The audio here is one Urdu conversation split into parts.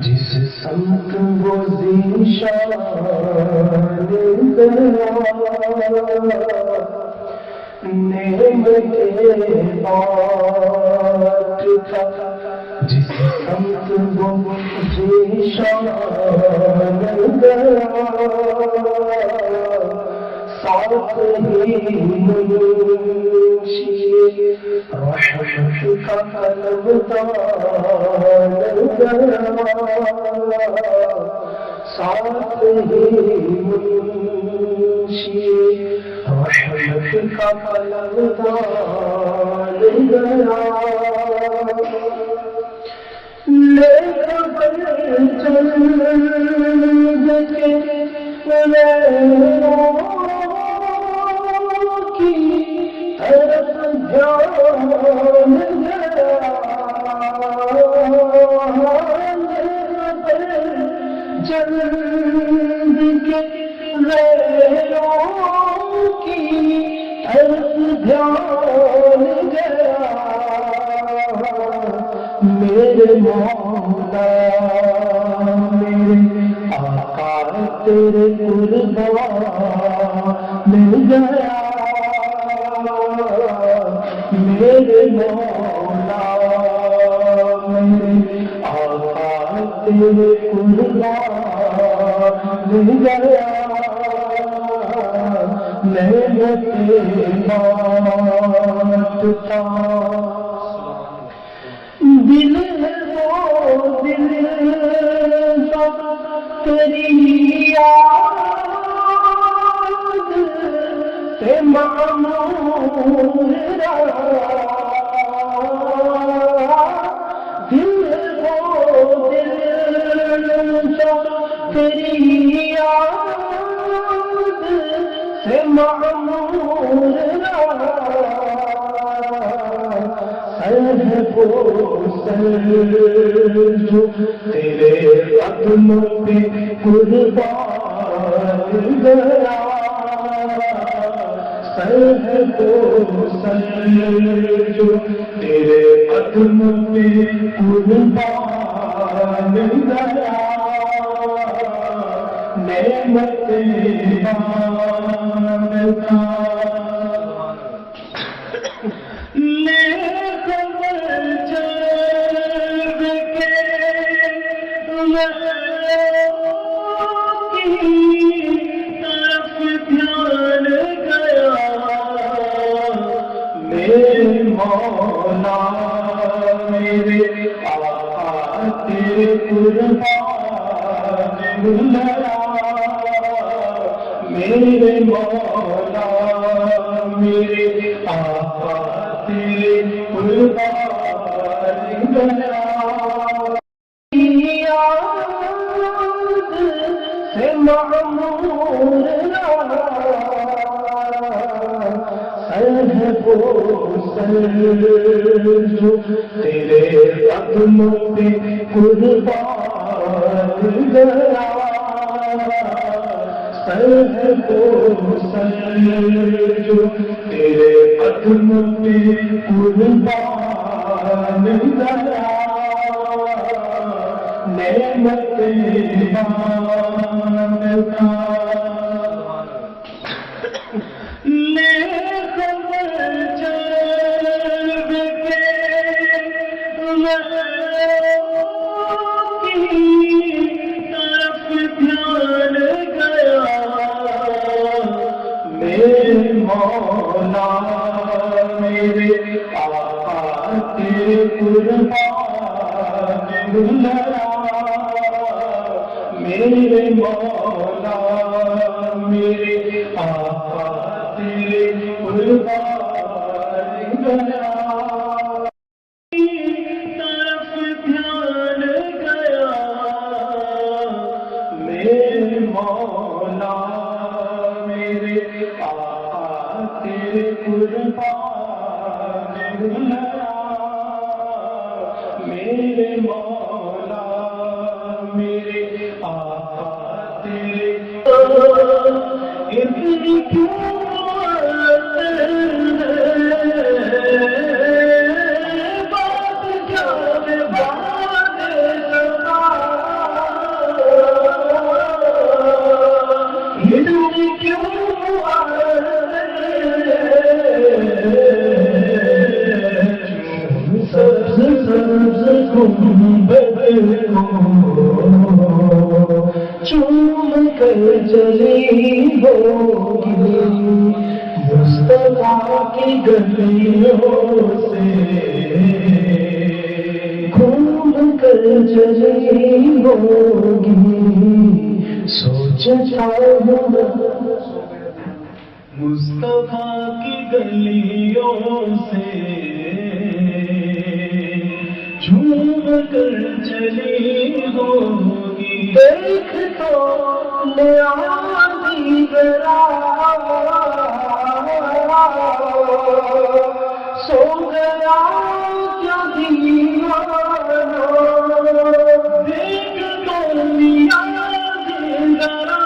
جس سمت وہ ذیشان گیا نعمتیں بانٹ تھا، جس سمت وہ ذیشان گیا ساتھ ہی منشی رحمت کا قلمدان گیا، ساتھ ہی منشی رحمت کا قلمدان گیا، لے خبر جلد کے طرف دھیان گیا، جلد کے غیروں کی طرف دھیان گیا، میرے مولا میرے آقا تیرے قربان مل گیا، میرے مولا میرے آقا تیرے قربان مل گیا، نعمتیں بانٹتا دل ہے وہ دل تیری یاد سے معمور رہا، دل ہے وہ دل تیری یاد سے معمور رہا، جو تیرے قدموں پہ قربان گیا، سر ہے وہ سر جو تیرے قدموں پہ قربان گیا، نعمتیں بانٹتا مولا میرے آقا تیرے قربان گیا، میرے مولا میرے آقا تیرے قربان گیا، یاد سے معمور رہا، ہے وہ سر جو تیرے قدموں پہ قربان گیا، سر ہے وہ سر جو تیرے قدموں پہ قربان گیا، نعمتیں بانٹتا مولا میرے آقا تیرے قربان گیا، میرے مولا میرے آقا تیرے قربان گیا، طرف دھیان گیا، میرے مولا میرے آقا تیرے قربان گیا، میرے مولا میرے آقا تیرے اتنی کیوں چوم کر چلی ہوگی مصطفیٰ کی گلیوں سے گھوم کر چلی ہوگی سوچتا ہوں مصطفیٰ کی گلیوں سے جھوم کر چلی ہوگی دیکھ تو لے آدھی ذرا سو گیا کیا دیوانہ دیکھ تو لے آدھی ذرا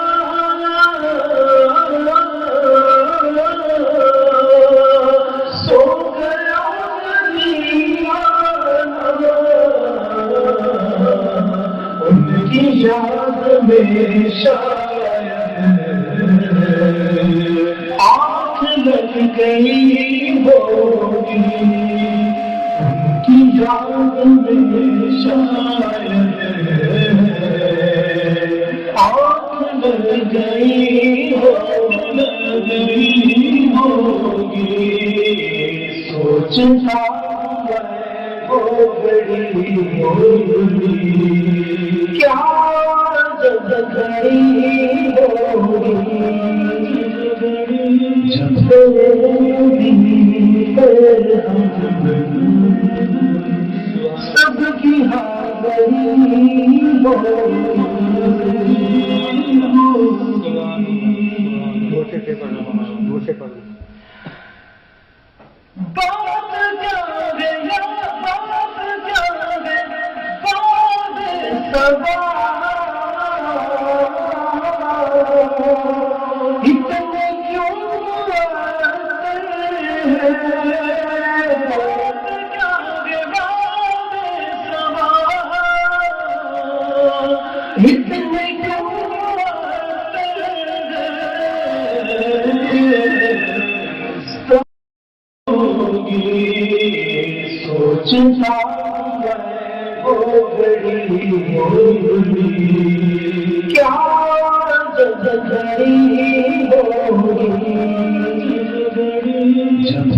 سو گیا ان کی یاد میں شاید آنکھ لگ گئی ہوگی ان کی یاد میں شاید آنکھ لگ گئی ہوگی سوچتا وہ بڑی ہوگی کیا جب گھڑی ہوگی جب سب کی حاضری اتنے کیوں اتنے کیوں سوچتا وہ بڑی ہوگی کیا جب گھڑی ہوگی جب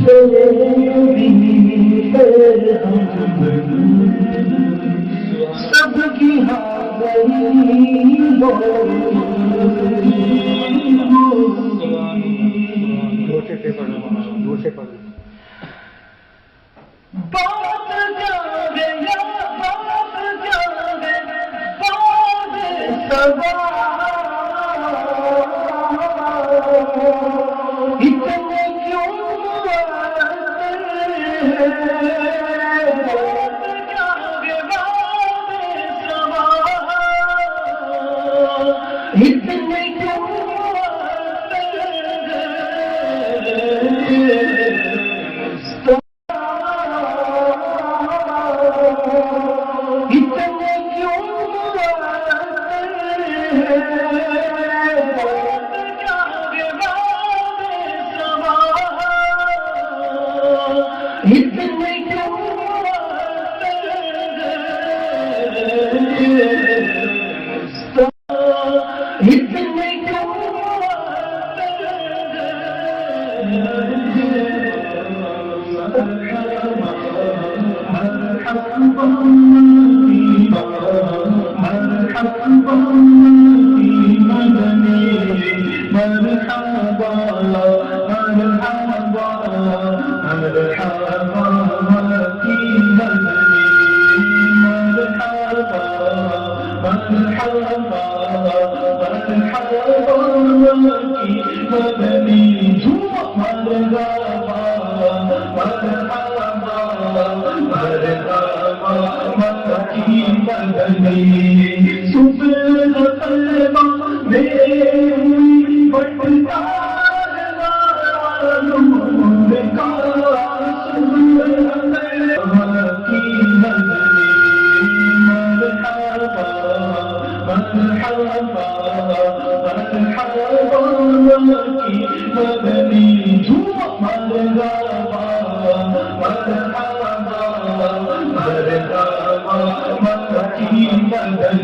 سب کی حاضری اتنے کیوں اتنے کیوں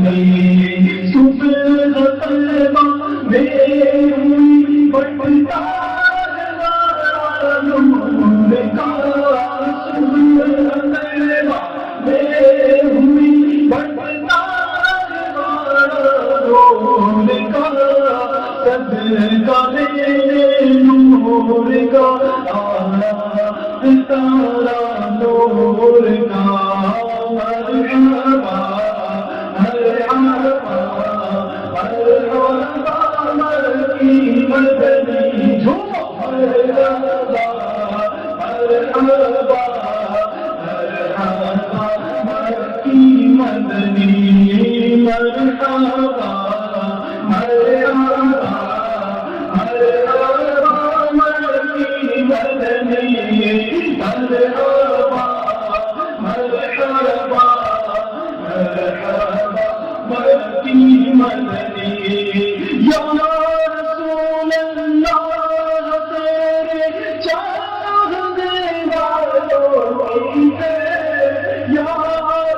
مدنی سفید قلبہ میں ہوئی بڑھتا نور کا سفید قلبہ میں ہوئی بڑھتا نور کا صدقہ لے نور کا تارا نور کا مرحبا مرحبا مرحبا مکی مدنی جھومو مرحبا مرحبا مرحبا مکی مدنی مرحبا مرحبا مرحبا مرحبا مرحبا مکی مدنی یا رسول اللہ تیرے چاہنے والوں کی ہے یا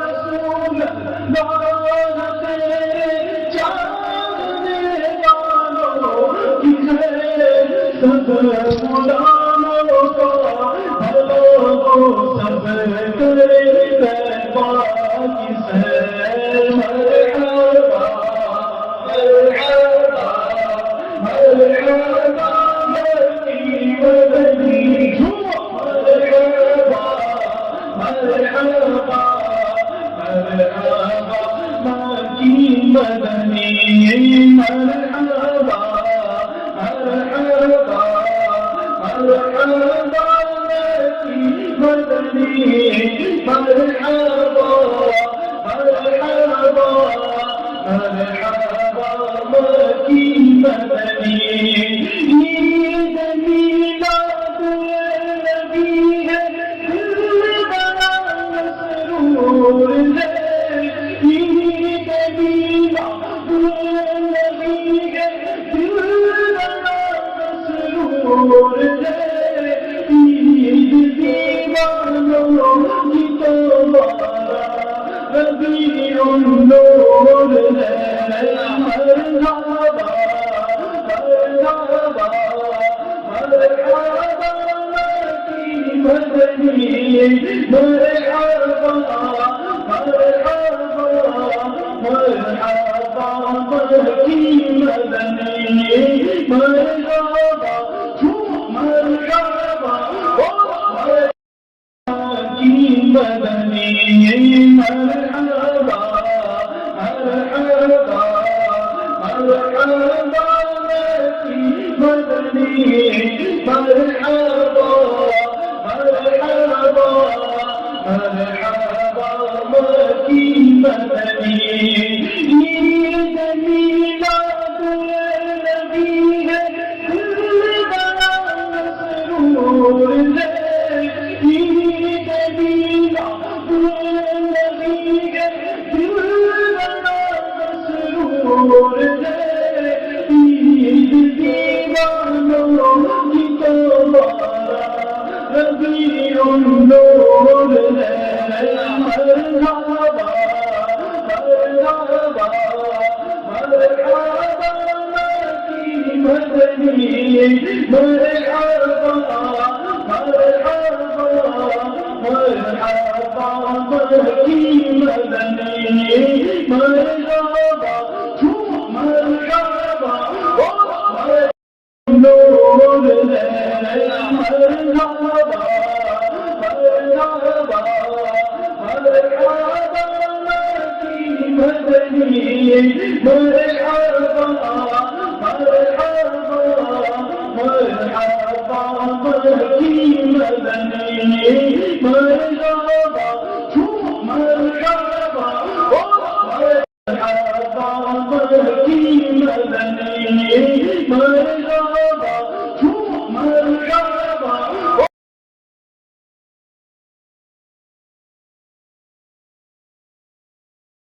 رسول اللہ تیرے چاہنے والوں کی ہے سب غلاموں کا سب کرے پاکی سے مرحبا مرحبا مرحبا مکی مدنی جھومو مرحبا مرحبا مرحبا مکی مدنی مرحبا مرحبا مرحبا مدنی مرحبا مرحبا مرحبا مکی مدنی عید میلاد النبی ہے دل بڑا مسرور ہے عید میلاد النبی ہے دل بڑا مسرور ہے ربیع النور ہے مرحبا مرحبا مرحبا مکی مدنی مرحبا مرحبا مرحبا مکی مدنی مرحبا مرحبا مدنی مرحبا مرحبا مرحبا مدنی مرحبا مرحبا مرحبا مکی مدنی عید میلاد النبی ہے دل بڑا مسرور ہے ربیع النور ہے مرحبا مرحبا مرحبا مکی مدنی مرحبا مرحبا مرحبا مکی مدنی مرحبا مرحبا نور ہے مرحبا مرحبا مرحبا مکی مدنی مرحبا مرحبا مرحبا مکی مدنی مرحبا مرحبا مرحبا مکی مدنی